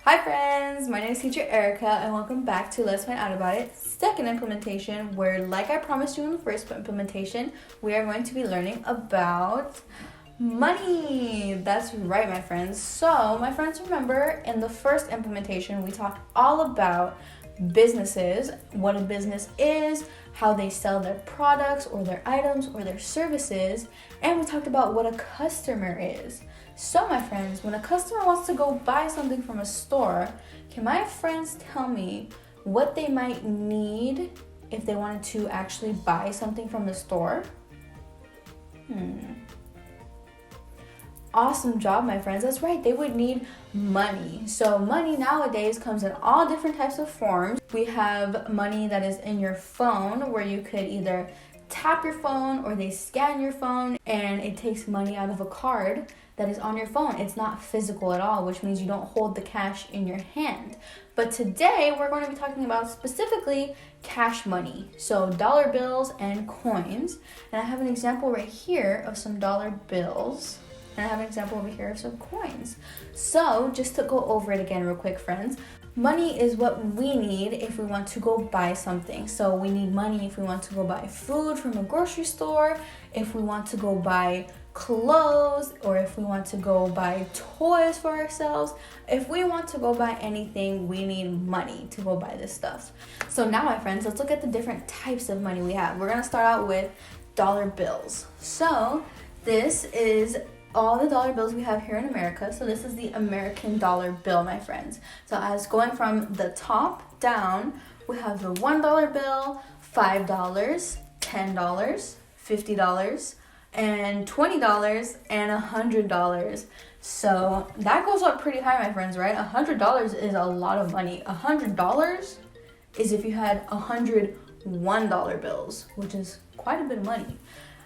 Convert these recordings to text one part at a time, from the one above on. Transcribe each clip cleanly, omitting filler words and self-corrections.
Hi friends, my name is teacher Erica and welcome back to Let's Find Out About It second implementation, where like I promised you in the first implementation, we are going to be learning about money. That's right, my friends. So my friends, remember in the first implementation we talked all about businesses, what a business is, how they sell their products or their items or their services, and we talked about what a customer is. So my friends, when a customer wants to go buy something from a store, can my friends tell me what they might need if they wanted to actually buy something from the store? Awesome job, my friends. That's right, they would need money. So money nowadays comes in all different types of forms. We have money that is in your phone, where you could either tap your phone or they scan your phone and it takes money out of a card that is on your phone. It's not physical at all, which means you don't hold the cash in your hand. But today we're going to be talking about specifically cash money, so dollar bills and coins. And I have an example right here of some dollar bills, and I have an example over here of some coins. So just to go over it again real quick, friends, money is what we need if we want to go buy something. So we need money if we want to go buy food from a grocery store, if we want to go buy clothes, or if we want to go buy toys for ourselves. If we want to go buy anything, we need money to go buy this stuff. So now, my friends, let's look at the different types of money we have. We're going to start out with dollar bills. So this is all the dollar bills we have here in America. So this is the American dollar bill, my friends. So as going from the top down, we have the $1 bill, $5, $10, $50, and $20 and $100. So that goes up pretty high, my friends, right? $100 is a lot of money. $100 is if you had $101 bills, which is quite a bit of money.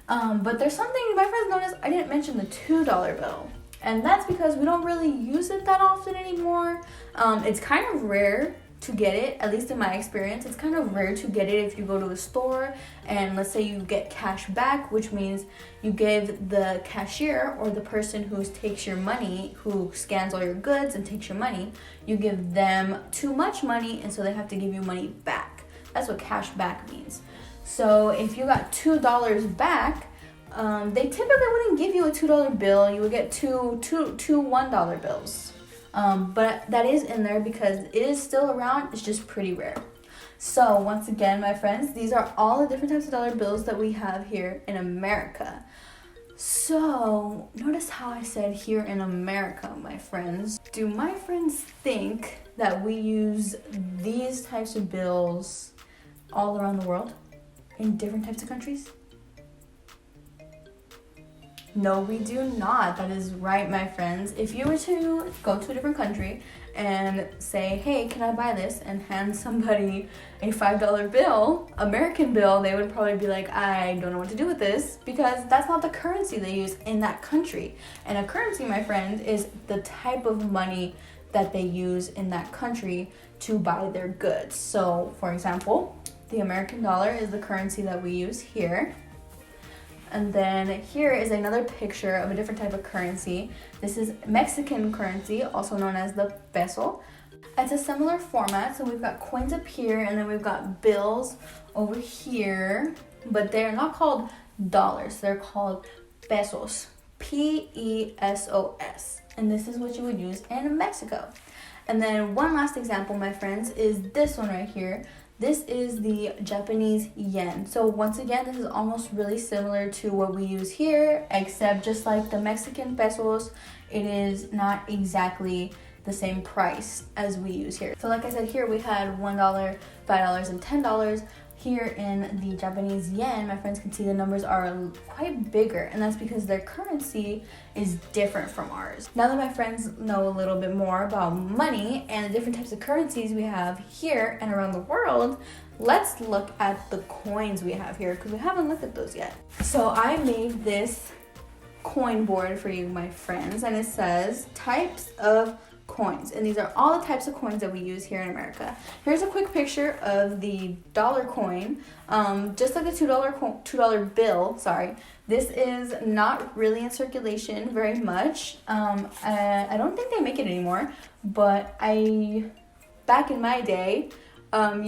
But there's something my friends noticed, I didn't mention the $2 bill. And that's because we don't really use it that often anymore. It's kind of rare to get it, at least in my experience. It's kind of rare to get it if you go to a store and let's say you get cash back, which means you give the cashier or the person who takes your money, who scans all your goods and takes your money, you give them too much money and so they have to give you money back. That's what cash back means. So if you got $2 back, they typically wouldn't give you a $2 bill. You would get two $1 bills. But that is in there because it is still around. It's just pretty rare. So once again, my friends, these are all the different types of dollar bills that we have here in America. So notice how I said here in America, my friends. Do my friends think that we use these types of bills all around the world in different types of countries? No, we do not. That is right, my friends. If you were to go to a different country and say, hey, can I buy this? And hand somebody a $5 bill, American bill, they would probably be like, I don't know what to do with this, because that's not the currency they use in that country. And a currency, my friend, is the type of money that they use in that country to buy their goods. So, for example, the American dollar is the currency that we use here. And then here is another picture of a different type of currency. This is Mexican currency, also known as the peso. It's a similar format, so we've got coins up here and then we've got bills over here, but they're not called dollars, they're called pesos, P-E-S-O-S. And this is what you would use in Mexico. And then one last example, my friends, is this one right here. This is the Japanese yen. So once again, this is almost really similar to what we use here, except just like the Mexican pesos, it is not exactly the same price as we use here. So like I said, here we had $1, $5, and $10. Here in the Japanese yen, my friends can see the numbers are quite bigger, and that's because their currency is different from ours. Now that my friends know a little bit more about money and the different types of currencies we have here and around the world, let's look at the coins we have here, because we haven't looked at those yet. So I made this coin board for you, my friends, and it says types of coins, and these are all the types of coins that we use here in America. Here's a quick picture of the dollar coin, just like the $2 bill. Sorry, this is not really in circulation very much. I don't think they make it anymore, but back in my day,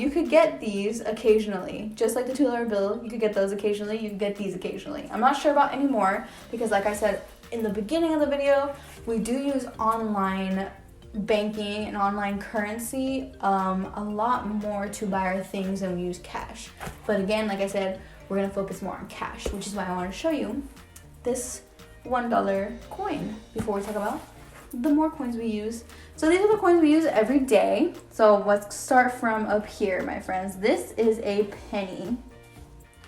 you could get these occasionally, just like the $2 bill. You could get those occasionally. You could get these occasionally. I'm not sure about anymore because, like I said in the beginning of the video, we do use online banking and online currency a lot more to buy our things than we use cash. But again, like I said, we're gonna focus more on cash, which is why I want to show you this $1 coin before we talk about the more coins we use. So these are the coins we use every day. So let's start from up here, my friends. This is a penny,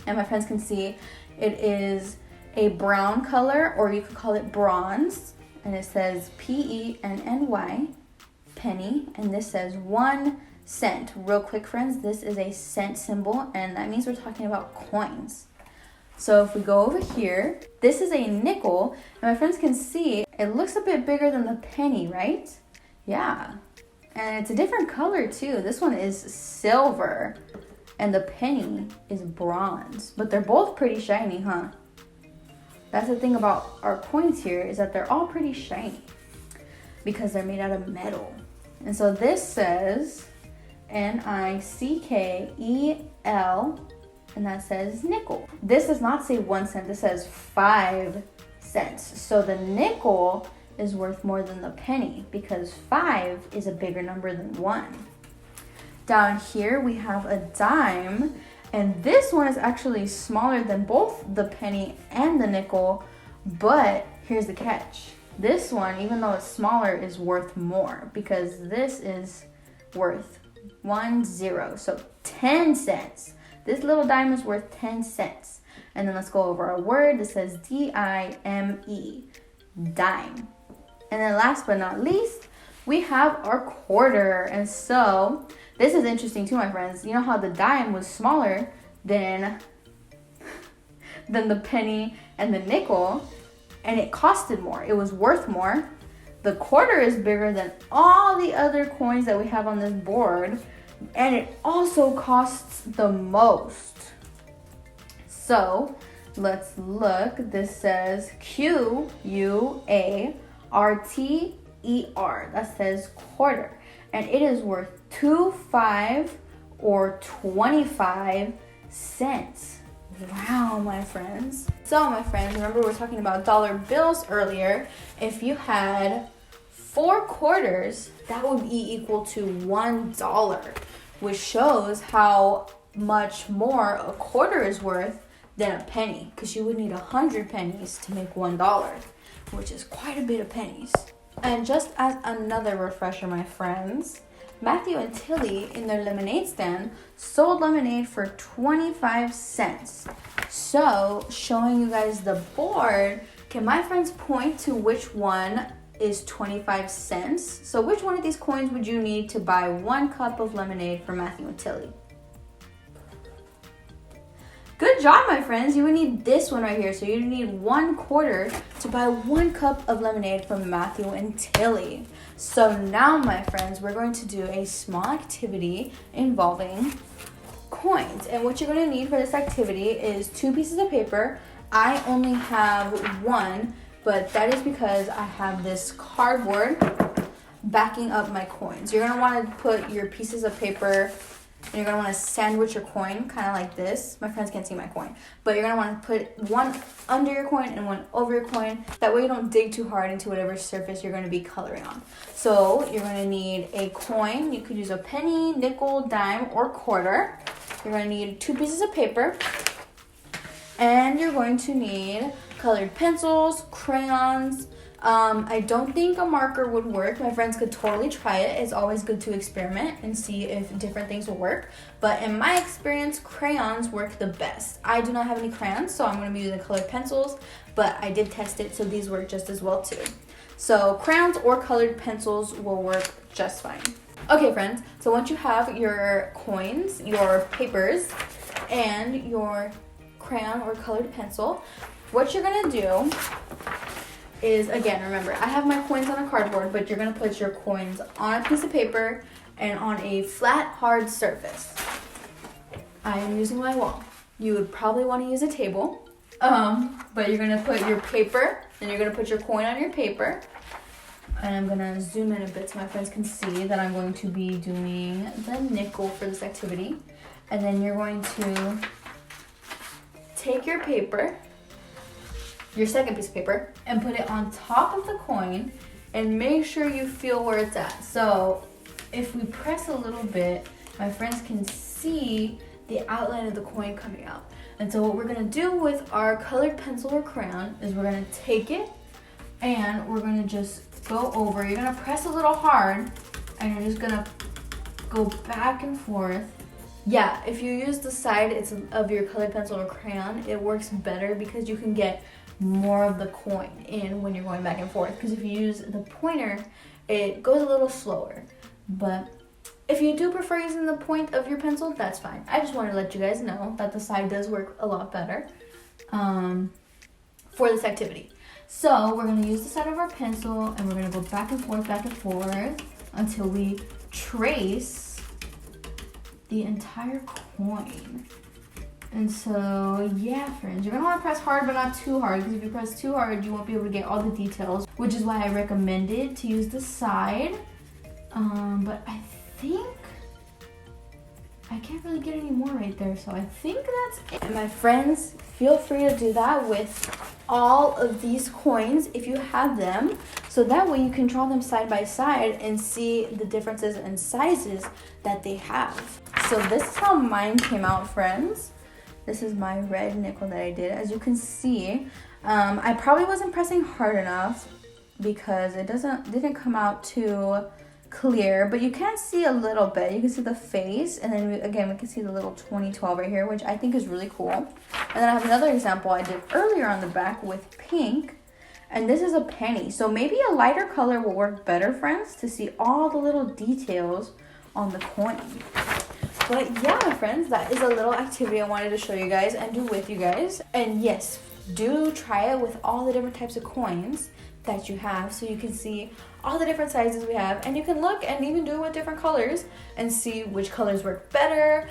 and my friends can see it is a brown color, or you could call it bronze, and it says PENNY, penny, and this says 1 cent. Real quick, friends, this is a cent symbol, and that means we're talking about coins. So if we go over here, this is a nickel, and my friends can see it looks a bit bigger than the penny, right? Yeah, and it's a different color too. This one is silver, and the penny is bronze, but they're both pretty shiny, huh? That's the thing about our coins here, is that they're all pretty shiny because they're made out of metal. And so this says NICKEL, and that says nickel. This does not say 1 cent, this says 5 cents. So the nickel is worth more than the penny because 5 is a bigger number than 1. Down here we have a dime, and this one is actually smaller than both the penny and the nickel, but here's the catch. This one, even though it's smaller, is worth more because this is worth 10, so 10 cents. This little dime is worth 10 cents. And then let's go over a word that says DIME, dime. And then last but not least, we have our quarter. And so this is interesting too, my friends. You know how the dime was smaller than the penny and the nickel, and it costed more. It was worth more. The quarter is bigger than all the other coins that we have on this board, and it also costs the most. So let's look. This says QUARTER. That says quarter, and it is worth 25 or 25 cents. Wow, my friends. So my friends, remember we were talking about dollar bills earlier. If you had 4 quarters, that would be equal to $1, which shows how much more a quarter is worth than a penny, because you would need 100 pennies to make $1, which is quite a bit of pennies. And just as another refresher, my friends, Matthew and Tilly in their lemonade stand sold lemonade for 25 cents. So, showing you guys the board, can my friends point to which one is 25 cents? So which one of these coins would you need to buy 1 cup of lemonade for Matthew and Tilly? Good job, my friends. You would need this one right here. So you need 1 quarter to buy 1 cup of lemonade from Matthew and Tilly. So now, my friends, we're going to do a small activity involving coins. And what you're going to need for this activity is 2 pieces of paper. I only have 1, but that is because I have this cardboard backing up my coins. You're going to want to put your pieces of paper, and you're going to want to sandwich your coin, kind of like this. My friends can't see my coin. But you're going to want to put 1 under your coin and 1 over your coin. That way you don't dig too hard into whatever surface you're going to be coloring on. So you're going to need a coin. You could use a penny, nickel, dime, or quarter. You're going to need 2 pieces of paper. And you're going to need colored pencils, crayons. I don't think a marker would work. My friends could totally try it. It's always good to experiment and see if different things will work. But in my experience, crayons work the best. I do not have any crayons, so I'm going to be using colored pencils. But I did test it, so these work just as well too. So crayons or colored pencils will work just fine. Okay, friends. So once you have your coins, your papers, and your crayon or colored pencil, what you're going to do is, again, remember, I have my coins on a cardboard, but you're going to put your coins on a piece of paper and on a flat, hard surface. I am using my wall. You would probably want to use a table, but you're going to put your paper, and you're going to put your coin on your paper. And I'm going to zoom in a bit so my friends can see that I'm going to be doing the nickel for this activity. And then you're going to take your paper, your second piece of paper, and put it on top of the coin and make sure you feel where it's at. So if we press a little bit, my friends can see the outline of the coin coming out. And so what we're gonna do with our colored pencil or crayon is we're gonna take it and we're gonna just go over. You're gonna press a little hard and you're just gonna go back and forth. Yeah, if you use the side of your colored pencil or crayon, it works better because you can get more of the coin in when you're going back and forth. Because if you use the pointer, it goes a little slower. But if you do prefer using the point of your pencil, that's fine. I just wanted to let you guys know that the side does work a lot better for this activity. So we're going to use the side of our pencil and we're going to go back and forth until we trace the entire coin. And so, yeah, friends, you're going to want to press hard, but not too hard, because if you press too hard, you won't be able to get all the details, which is why I recommended to use the side. But I think I can't really get any more right there, so I think that's it. And my friends, feel free to do that with all of these coins if you have them, so that way you can draw them side by side and see the differences in sizes that they have. So this is how mine came out, friends. This is my red nickel that I did. As you can see, I probably wasn't pressing hard enough because it didn't come out too clear, but you can see a little bit. You can see the face, and then we can see the little 2012 right here, which I think is really cool. And then I have another example I did earlier on the back with pink, and this is a penny. So maybe a lighter color will work better, friends, to see all the little details on the coin. But yeah, my friends, that is a little activity I wanted to show you guys and do with you guys. And yes, do try it with all the different types of coins that you have, so you can see all the different sizes we have, and you can look and even do it with different colors and see which colors work better.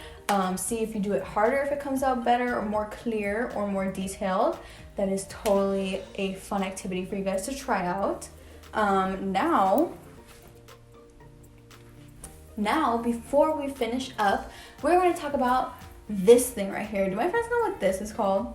See if you do it harder, if it comes out better or more clear or more detailed. That is totally a fun activity for you guys to try out. Now, before we finish up, we're going to talk about this thing right here. Do my friends know what this is called?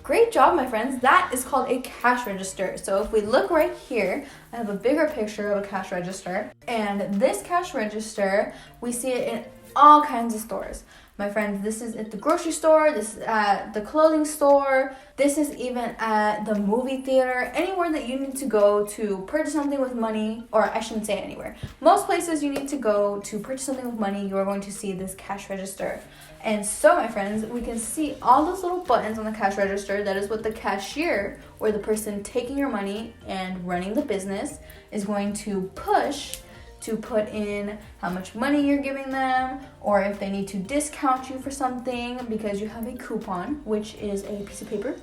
Great job, my friends. That is called a cash register. So if we look right here, I have a bigger picture of a cash register. And this cash register, we see it in all kinds of stores. My friends, this is at the grocery store, this is at the clothing store, this is even at the movie theater, anywhere that you need to go to purchase something with money, or I shouldn't say anywhere. Most places you need to go to purchase something with money, you are going to see this cash register. And so, my friends, we can see all those little buttons on the cash register. That is what the cashier, or the person taking your money and running the business, is going to push to put in how much money you're giving them, or if they need to discount you for something because you have a coupon, which is a piece of paper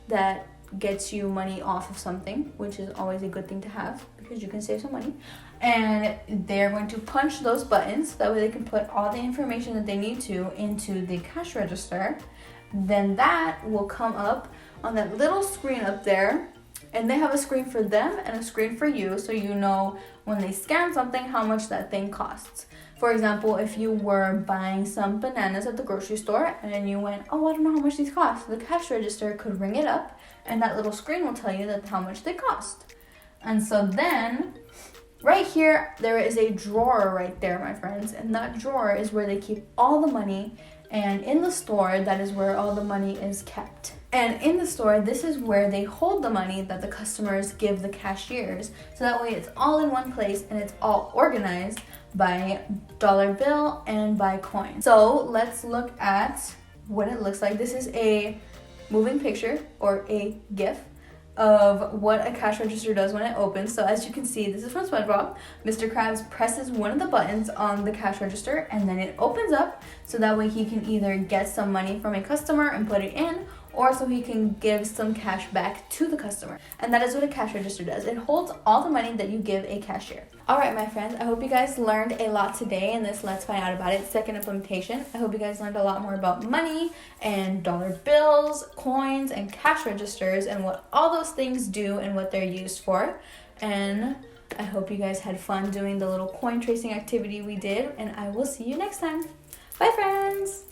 that gets you money off of something, which is always a good thing to have because you can save some money. And they're going to punch those buttons, that way they can put all the information that they need to into the cash register. Then that will come up on that little screen up there, and they have a screen for them and a screen for you, so you know when they scan something how much that thing costs. For example, if you were buying some bananas at the grocery store and then you went, oh, I don't know how much these cost, the cash register could ring it up and that little screen will tell you that how much they cost. And so then right here, there is a drawer right there, my friends, and that drawer is where they keep all the money, and in the store, that is where all the money is kept. And in the store, this is where they hold the money that the customers give the cashiers. So that way it's all in one place and it's all organized by dollar bill and by coin. So let's look at what it looks like. This is a moving picture, or a GIF, of what a cash register does when it opens. So as you can see, this is from SpongeBob. Mr. Krabs presses one of the buttons on the cash register and then it opens up, so that way he can either get some money from a customer and put it in, or so he can give some cash back to the customer. And that is what a cash register does. It holds all the money that you give a cashier. Alright, my friends, I hope you guys learned a lot today in this Let's Find Out About It second implementation. I hope you guys learned a lot more about money and dollar bills, coins, and cash registers and what all those things do and what they're used for. And I hope you guys had fun doing the little coin tracing activity we did, and I will see you next time. Bye, friends!